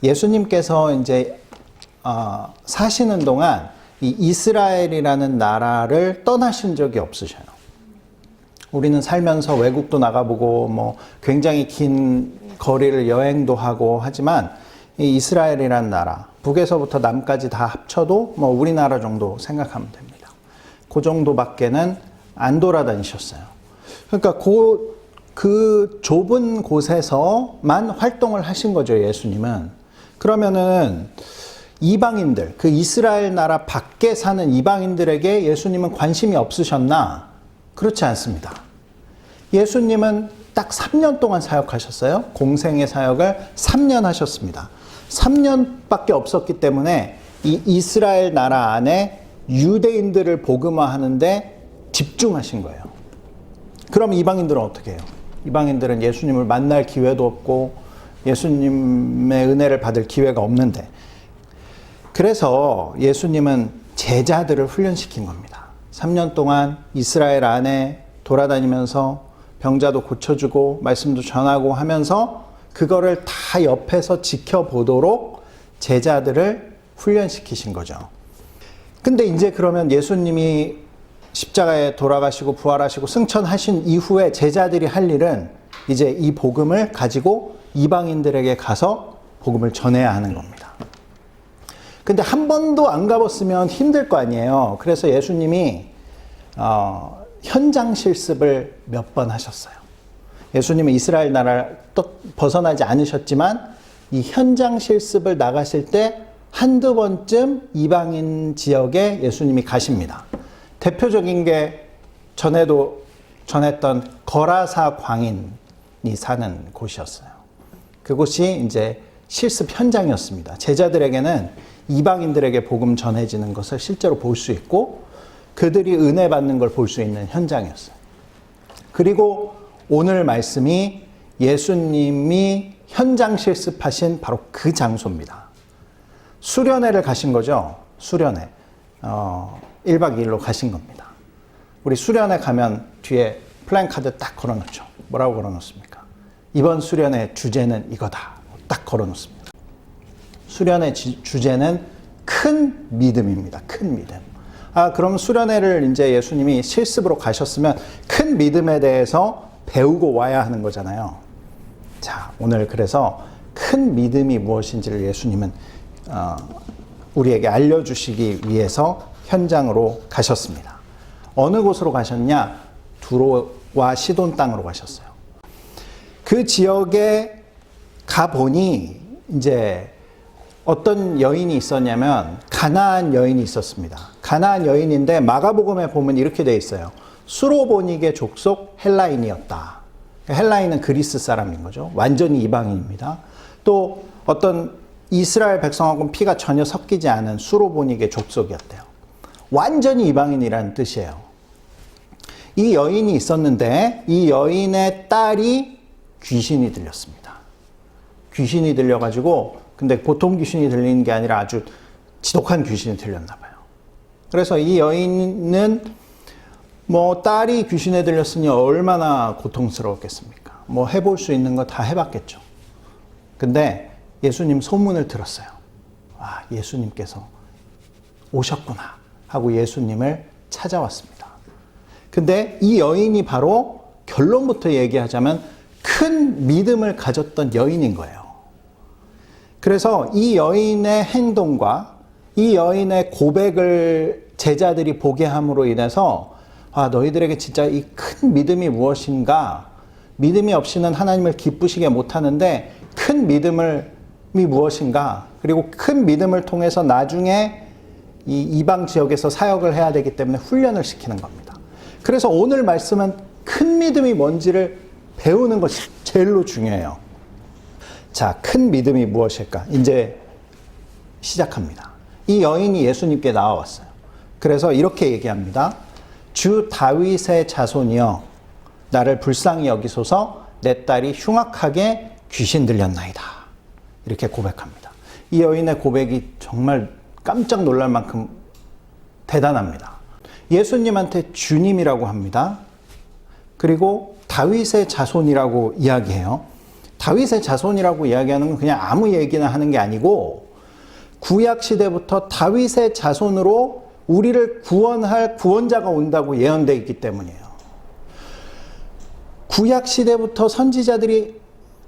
예수님께서 이제 사시는 동안 이 이스라엘이라는 나라를 떠나신 적이 없으셔요. 우리는 살면서 외국도 나가보고 뭐 굉장히 긴 거리를 여행도 하고 하지만 이 이스라엘이라는 나라, 북에서부터 남까지 다 합쳐도 뭐 우리나라 정도 생각하면 됩니다. 그 정도밖에는 안 돌아다니셨어요. 그러니까 그 좁은 곳에서만 활동을 하신 거죠, 예수님은. 그러면은 이방인들, 그 이스라엘 나라 밖에 사는 이방인들에게 예수님은 관심이 없으셨나? 그렇지 않습니다. 예수님은 딱 3년 동안 사역하셨어요. 공생의 사역을 3년 하셨습니다. 3년밖에 없었기 때문에 이 이스라엘 나라 안에 유대인들을 복음화하는데 집중하신 거예요. 그럼 이방인들은 어떻게 해요? 이방인들은 예수님을 만날 기회도 없고 예수님의 은혜를 받을 기회가 없는데, 그래서 예수님은 제자들을 훈련시킨 겁니다. 3년 동안 이스라엘 안에 돌아다니면서 병자도 고쳐주고 말씀도 전하고 하면서 그거를 다 옆에서 지켜보도록 제자들을 훈련시키신 거죠. 근데 이제 그러면 예수님이 십자가에 돌아가시고 부활하시고 승천하신 이후에 제자들이 할 일은 이제 이 복음을 가지고 이방인들에게 가서 복음을 전해야 하는 겁니다. 근데 한 번도 안 가봤으면 힘들 거 아니에요. 그래서 예수님이 현장 실습을 몇 번 하셨어요. 예수님은 이스라엘 나라를 또 벗어나지 않으셨지만 이 현장 실습을 나가실 때 한두 번쯤 이방인 지역에 예수님이 가십니다. 대표적인 게 전에도 전했던 거라사 광인이 사는 곳이었어요. 그곳이 이제 실습 현장이었습니다. 제자들에게는 이방인들에게 복음 전해지는 것을 실제로 볼 수 있고 그들이 은혜 받는 걸 볼 수 있는 현장이었어요. 그리고 오늘 말씀이 예수님이 현장 실습하신 바로 그 장소입니다. 수련회를 가신 거죠. 수련회. 1박 2일로 가신 겁니다. 우리 수련회 가면 뒤에 플랜카드 딱 걸어놓죠. 뭐라고 걸어놓습니까? 이번 수련회 주제는 이거다. 딱 걸어놓습니다. 수련의 주제는 큰 믿음입니다. 큰 믿음. 그럼 수련회를 이제 예수님이 실습으로 가셨으면 큰 믿음에 대해서 배우고 와야 하는 거잖아요. 자, 오늘 그래서 큰 믿음이 무엇인지를 예수님은 우리에게 알려주시기 위해서 현장으로 가셨습니다. 어느 곳으로 가셨냐? 두로와 시돈 땅으로 가셨어요. 그 지역에 가보니 이제 어떤 여인이 있었냐면 가나안 여인이 있었습니다. 가나안 여인인데 마가복음에 보면 이렇게 돼 있어요. 수로보니게 족속 헬라인이었다. 헬라인은 그리스 사람인 거죠. 완전히 이방인입니다. 또 어떤 이스라엘 백성하고는 피가 전혀 섞이지 않은 수로보니게 족속이었대요. 완전히 이방인이라는 뜻이에요. 이 여인이 있었는데 이 여인의 딸이 귀신이 들렸습니다. 귀신이 들려가지고, 근데 보통 귀신이 들리는 게 아니라 아주 지독한 귀신이 들렸나 봐요. 그래서 이 여인은 뭐 딸이 귀신에 들렸으니 얼마나 고통스러웠겠습니까? 뭐 해볼 수 있는 거 다 해봤겠죠. 근데 예수님 소문을 들었어요. 예수님께서 오셨구나 하고 예수님을 찾아왔습니다. 근데 이 여인이 바로 결론부터 얘기하자면 큰 믿음을 가졌던 여인인 거예요. 그래서 이 여인의 행동과 이 여인의 고백을 제자들이 보게 함으로 인해서 너희들에게 진짜 이 큰 믿음이 무엇인가? 믿음이 없이는 하나님을 기쁘시게 못하는데 큰 믿음이 무엇인가? 그리고 큰 믿음을 통해서 나중에 이 이방 지역에서 사역을 해야 되기 때문에 훈련을 시키는 겁니다. 그래서 오늘 말씀은 큰 믿음이 뭔지를 배우는 것이 제일로 중요해요. 자, 큰 믿음이 무엇일까? 이제 시작합니다. 이 여인이 예수님께 나와왔어요. 그래서 이렇게 얘기합니다. 주 다윗의 자손이여, 나를 불쌍히 여기소서. 내 딸이 흉악하게 귀신 들렸나이다. 이렇게 고백합니다. 이 여인의 고백이 정말 깜짝 놀랄 만큼 대단합니다. 예수님한테 주님이라고 합니다. 그리고 다윗의 자손이라고 이야기해요. 다윗의 자손이라고 이야기하는 건 그냥 아무 얘기나 하는 게 아니고 구약 시대부터 다윗의 자손으로 우리를 구원할 구원자가 온다고 예언되어 있기 때문이에요. 구약 시대부터 선지자들이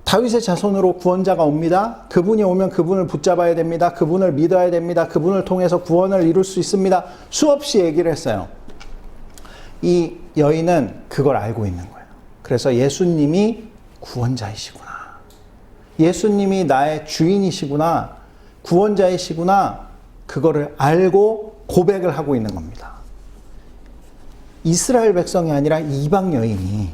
다윗의 자손으로 구원자가 옵니다. 그분이 오면 그분을 붙잡아야 됩니다. 그분을 믿어야 됩니다. 그분을 통해서 구원을 이룰 수 있습니다. 수없이 얘기를 했어요. 이 여인은 그걸 알고 있는 거예요. 그래서 예수님이 구원자이시구나. 예수님이 나의 주인이시구나. 구원자이시구나. 그거를 알고 고백을 하고 있는 겁니다. 이스라엘 백성이 아니라 이방 여인이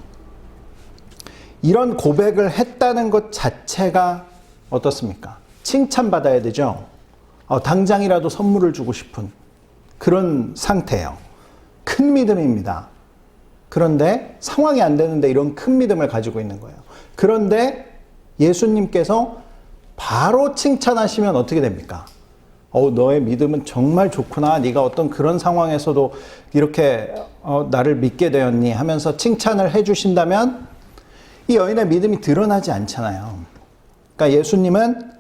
이런 고백을 했다는 것 자체가 어떻습니까? 칭찬받아야 되죠. 당장이라도 선물을 주고 싶은 그런 상태예요. 큰 믿음입니다. 그런데 상황이 안 되는데 이런 큰 믿음을 가지고 있는 거예요. 그런데 예수님께서 바로 칭찬하시면 어떻게 됩니까? 너의 믿음은 정말 좋구나. 네가 어떤 그런 상황에서도 이렇게 나를 믿게 되었니 하면서 칭찬을 해주신다면 이 여인의 믿음이 드러나지 않잖아요. 그러니까 예수님은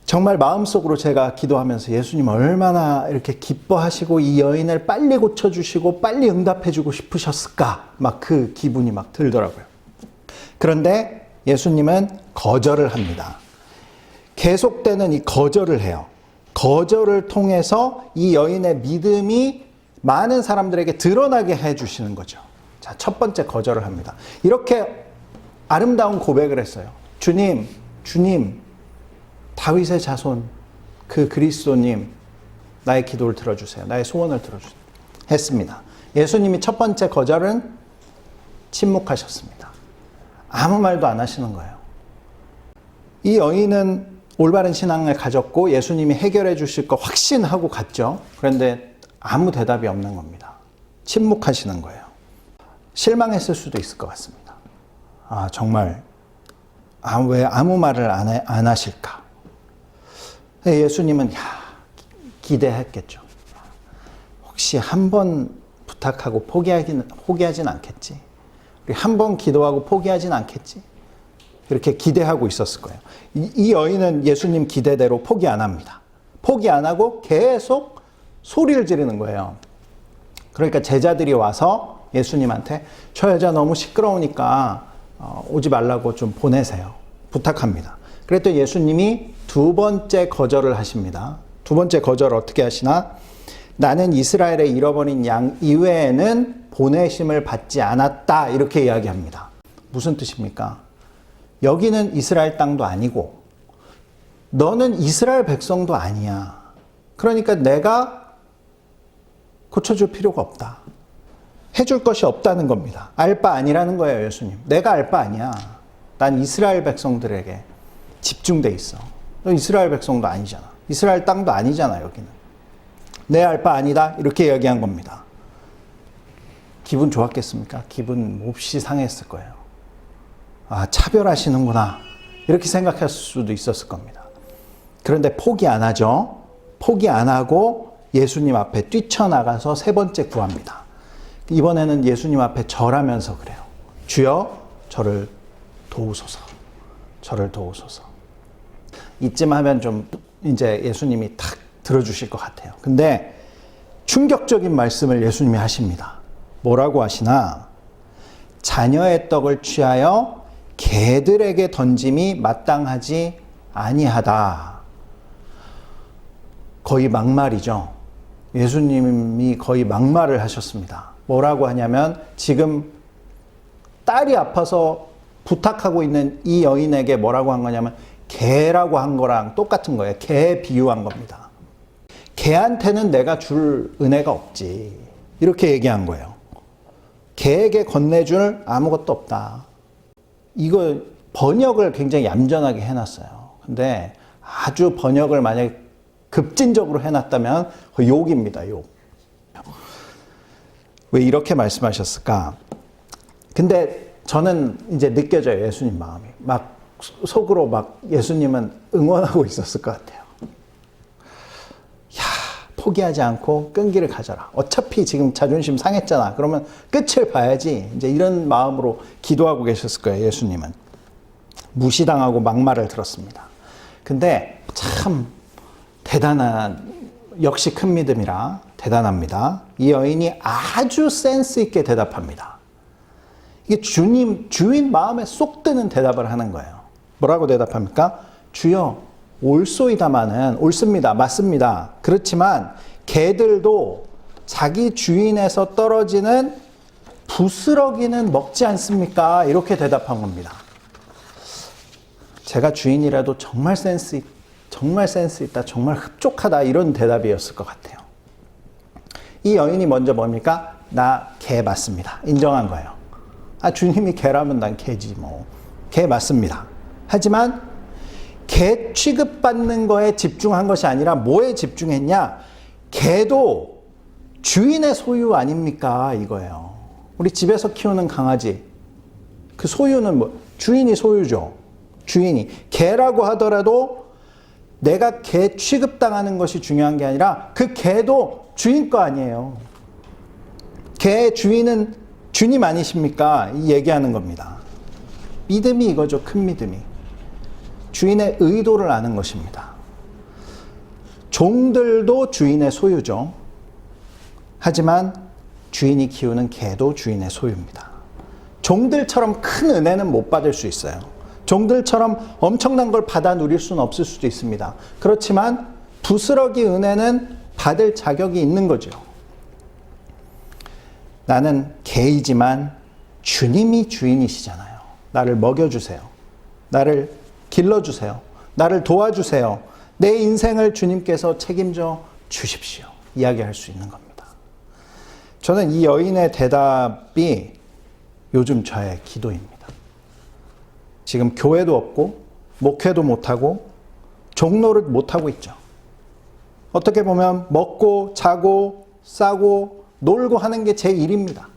정말 마음속으로 제가 기도하면서 예수님 얼마나 이렇게 기뻐하시고 이 여인을 빨리 고쳐주시고 빨리 응답해주고 싶으셨을까? 막 그 기분이 막 들더라고요. 그런데 예수님은 거절을 합니다. 계속되는 이 거절을 해요. 거절을 통해서 이 여인의 믿음이 많은 사람들에게 드러나게 해주시는 거죠. 자, 첫 번째 거절을 합니다. 이렇게 아름다운 고백을 했어요. 주님, 다윗의 자손, 그 그리스도님, 나의 기도를 들어주세요. 나의 소원을 들어주세요. 했습니다. 예수님이 첫 번째 거절은 침묵하셨습니다. 아무 말도 안 하시는 거예요. 이 여인은 올바른 신앙을 가졌고 예수님이 해결해 주실 거 확신하고 갔죠. 그런데 아무 대답이 없는 겁니다. 침묵하시는 거예요. 실망했을 수도 있을 것 같습니다. 정말 왜 아무 말을 안 하실까? 예수님은 기대했겠죠. 혹시 한 번 부탁하고 포기하진 않겠지. 우리 한 번 기도하고 포기하진 않겠지. 이렇게 기대하고 있었을 거예요. 이 여인은 예수님 기대대로 포기 안 합니다. 포기 안 하고 계속 소리를 지르는 거예요. 그러니까 제자들이 와서 예수님한테 저 여자 너무 시끄러우니까 오지 말라고 좀 보내세요. 부탁합니다. 그랬더니 예수님이 두 번째 거절을 하십니다. 두 번째 거절을 어떻게 하시나? 나는 이스라엘의 잃어버린 양 이외에는 보내심을 받지 않았다. 이렇게 이야기합니다. 무슨 뜻입니까? 여기는 이스라엘 땅도 아니고 너는 이스라엘 백성도 아니야. 그러니까 내가 고쳐줄 필요가 없다. 해줄 것이 없다는 겁니다. 알 바 아니라는 거예요, 예수님. 내가 알 바 아니야. 난 이스라엘 백성들에게 집중돼 있어. 너 이스라엘 백성도 아니잖아. 이스라엘 땅도 아니잖아, 여기는. 내 알 바 아니다. 이렇게 이야기한 겁니다. 기분 좋았겠습니까? 기분 몹시 상했을 거예요. 차별하시는구나. 이렇게 생각할 수도 있었을 겁니다. 그런데 포기 안 하죠. 포기 안 하고 예수님 앞에 뛰쳐나가서 세 번째 구합니다. 이번에는 예수님 앞에 절하면서 그래요. 주여, 저를 도우소서. 저를 도우소서. 이쯤 하면 좀 이제 예수님이 탁 들어주실 것 같아요. 근데 충격적인 말씀을 예수님이 하십니다. 뭐라고 하시나? 자녀의 떡을 취하여 개들에게 던짐이 마땅하지 아니하다. 거의 막말이죠. 예수님이 거의 막말을 하셨습니다. 뭐라고 하냐면 지금 딸이 아파서 부탁하고 있는 이 여인에게 뭐라고 한 거냐면 개라고 한 거랑 똑같은 거예요. 개 비유한 겁니다. 개한테는 내가 줄 은혜가 없지. 이렇게 얘기한 거예요. 개에게 건네줄 아무것도 없다. 이거 번역을 굉장히 얌전하게 해놨어요. 근데 아주 번역을 만약에 급진적으로 해놨다면 욕입니다, 욕. 왜 이렇게 말씀하셨을까? 근데 저는 이제 느껴져요, 예수님 마음이. 막 속으로 막 예수님은 응원하고 있었을 것 같아요. 포기하지 않고 끈기를 가져라. 어차피 지금 자존심 상했잖아. 그러면 끝을 봐야지. 이제 이런 마음으로 기도하고 계셨을 거예요, 예수님은. 무시당하고 막말을 들었습니다. 근데 참 역시 큰 믿음이라 대단합니다. 이 여인이 아주 센스 있게 대답합니다. 이게 주인 마음에 쏙 드는 대답을 하는 거예요. 뭐라고 대답합니까? 주여, 옳소이다마는, 옳습니다. 맞습니다. 그렇지만 개들도 자기 주인에서 떨어지는 부스러기는 먹지 않습니까? 이렇게 대답한 겁니다. 제가 주인이라도 정말 센스 있다, 정말 흡족하다, 이런 대답이었을 것 같아요. 이 여인이 먼저 뭡니까? 나 개 맞습니다. 인정한 거예요. 주님이 개라면 난 개지 뭐. 개 맞습니다. 하지만 개 취급받는 거에 집중한 것이 아니라 뭐에 집중했냐? 개도 주인의 소유 아닙니까? 이거예요. 우리 집에서 키우는 강아지, 그 소유는 뭐? 주인이 소유죠. 주인이. 개라고 하더라도 내가 개 취급당하는 것이 중요한 게 아니라 그 개도 주인 거 아니에요. 개의 주인은 주님 아니십니까? 이 얘기하는 겁니다. 믿음이 이거죠. 큰 믿음이. 주인의 의도를 아는 것입니다. 종들도 주인의 소유죠. 하지만 주인이 키우는 개도 주인의 소유입니다. 종들처럼 큰 은혜는 못 받을 수 있어요. 종들처럼 엄청난 걸 받아 누릴 수는 없을 수도 있습니다. 그렇지만 부스러기 은혜는 받을 자격이 있는 거죠. 나는 개이지만 주님이 주인이시잖아요. 나를 먹여주세요. 나를 길러주세요. 나를 도와주세요. 내 인생을 주님께서 책임져 주십시오. 이야기할 수 있는 겁니다. 저는 이 여인의 대답이 요즘 저의 기도입니다. 지금 교회도 없고 목회도 못하고 종로를 못하고 있죠. 어떻게 보면 먹고 자고 싸고 놀고 하는 게 제 일입니다.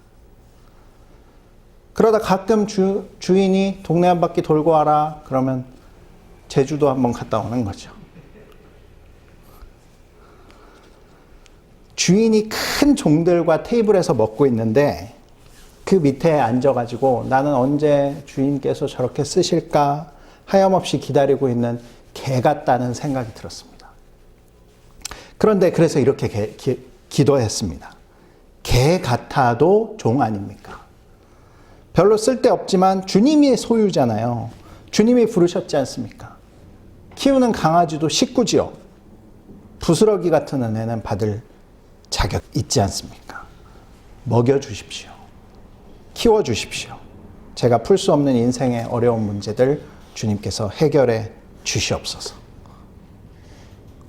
그러다 가끔 주인이 동네 한 바퀴 돌고 와라 그러면 제주도 한번 갔다 오는 거죠. 주인이 큰 종들과 테이블에서 먹고 있는데 그 밑에 앉아가지고 나는 언제 주인께서 저렇게 쓰실까 하염없이 기다리고 있는 개 같다는 생각이 들었습니다. 그런데 그래서 이렇게 기도했습니다. 개 같아도 종 아닙니까? 별로 쓸데없지만 주님이 소유잖아요. 주님이 부르셨지 않습니까? 키우는 강아지도 식구지요. 부스러기 같은 은혜는 받을 자격 있지 않습니까? 먹여주십시오. 키워주십시오. 제가 풀 수 없는 인생의 어려운 문제들 주님께서 해결해 주시옵소서.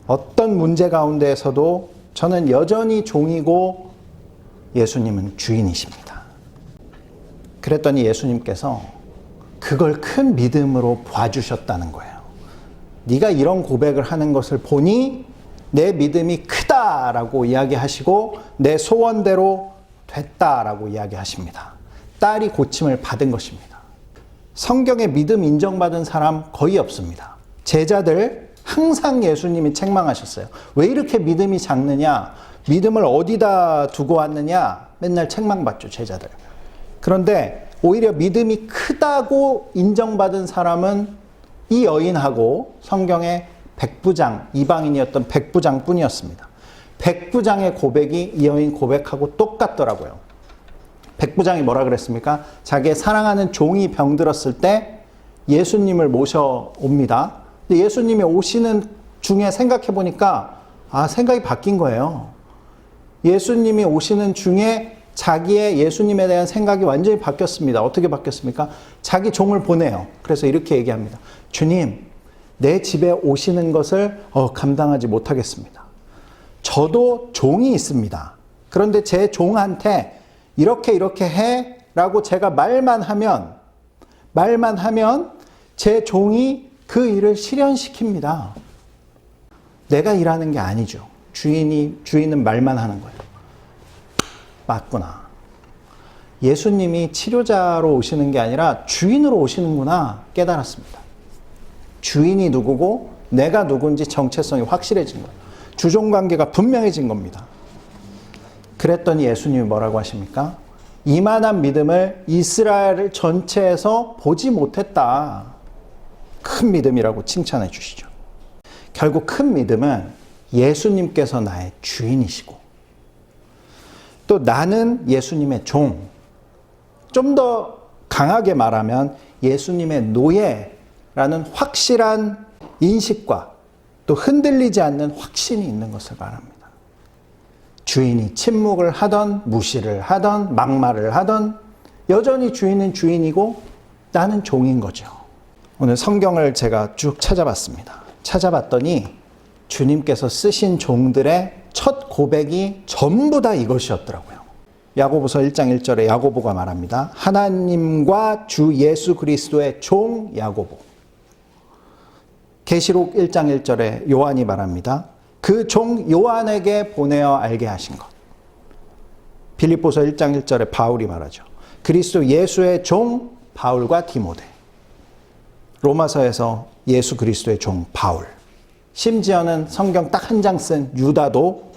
어떤 문제 가운데에서도 저는 여전히 종이고 예수님은 주인이십니다. 그랬더니 예수님께서 그걸 큰 믿음으로 봐주셨다는 거예요. 네가 이런 고백을 하는 것을 보니 내 믿음이 크다라고 이야기하시고 내 소원대로 됐다라고 이야기하십니다. 딸이 고침을 받은 것입니다. 성경에 믿음 인정받은 사람 거의 없습니다. 제자들 항상 예수님이 책망하셨어요. 왜 이렇게 믿음이 작느냐? 믿음을 어디다 두고 왔느냐? 맨날 책망받죠, 제자들. 그런데 오히려 믿음이 크다고 인정받은 사람은 이 여인하고 성경의 백부장, 이방인이었던 백부장 뿐이었습니다. 백부장의 고백이 이 여인 고백하고 똑같더라고요. 백부장이 뭐라 그랬습니까? 자기의 사랑하는 종이 병들었을 때 예수님을 모셔옵니다. 근데 예수님이 오시는 중에 생각해 보니까 생각이 바뀐 거예요. 예수님이 오시는 중에 자기의 예수님에 대한 생각이 완전히 바뀌었습니다. 어떻게 바뀌었습니까? 자기 종을 보내요. 그래서 이렇게 얘기합니다. 주님, 내 집에 오시는 것을 감당하지 못하겠습니다. 저도 종이 있습니다. 그런데 제 종한테 이렇게 해 라고 제가 말만 하면 제 종이 그 일을 실현시킵니다. 내가 일하는 게 아니죠. 주인은 말만 하는 거예요. 맞구나. 예수님이 치료자로 오시는 게 아니라 주인으로 오시는구나 깨달았습니다. 주인이 누구고 내가 누군지 정체성이 확실해진 거예요. 주종관계가 분명해진 겁니다. 그랬더니 예수님이 뭐라고 하십니까? 이만한 믿음을 이스라엘 전체에서 보지 못했다. 큰 믿음이라고 칭찬해 주시죠. 결국 큰 믿음은 예수님께서 나의 주인이시고 또 나는 예수님의 종, 좀 더 강하게 말하면 예수님의 노예라는 확실한 인식과 또 흔들리지 않는 확신이 있는 것을 말합니다. 주인이 침묵을 하던 무시를 하던 막말을 하던 여전히 주인은 주인이고 나는 종인 거죠. 오늘 성경을 제가 쭉 찾아봤습니다. 찾아봤더니 주님께서 쓰신 종들의 첫 고백이 전부 다 이것이었더라고요. 야고보서 1장 1절에 야고보가 말합니다. 하나님과 주 예수 그리스도의 종 야고보. 계시록 1장 1절에 요한이 말합니다. 그 종 요한에게 보내어 알게 하신 것. 빌립보서 1장 1절에 바울이 말하죠. 그리스도 예수의 종 바울과 디모데. 로마서에서 예수 그리스도의 종 바울. 심지어는 성경 딱 한 장 쓴 유다도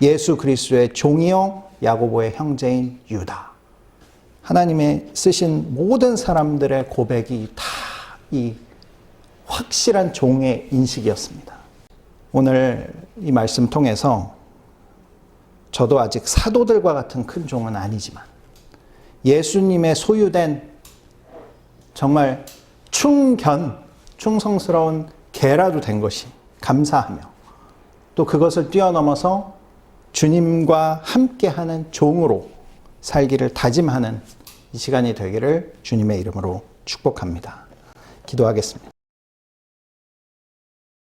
예수 그리스도의 종이요 야고보의 형제인 유다. 하나님의 쓰신 모든 사람들의 고백이 다 이 확실한 종의 인식이었습니다. 오늘 이 말씀 통해서 저도 아직 사도들과 같은 큰 종은 아니지만 예수님의 소유된 정말 충성스러운 개라도 된 것이 감사하며 또 그것을 뛰어넘어서 주님과 함께하는 종으로 살기를 다짐하는 이 시간이 되기를 주님의 이름으로 축복합니다. 기도하겠습니다.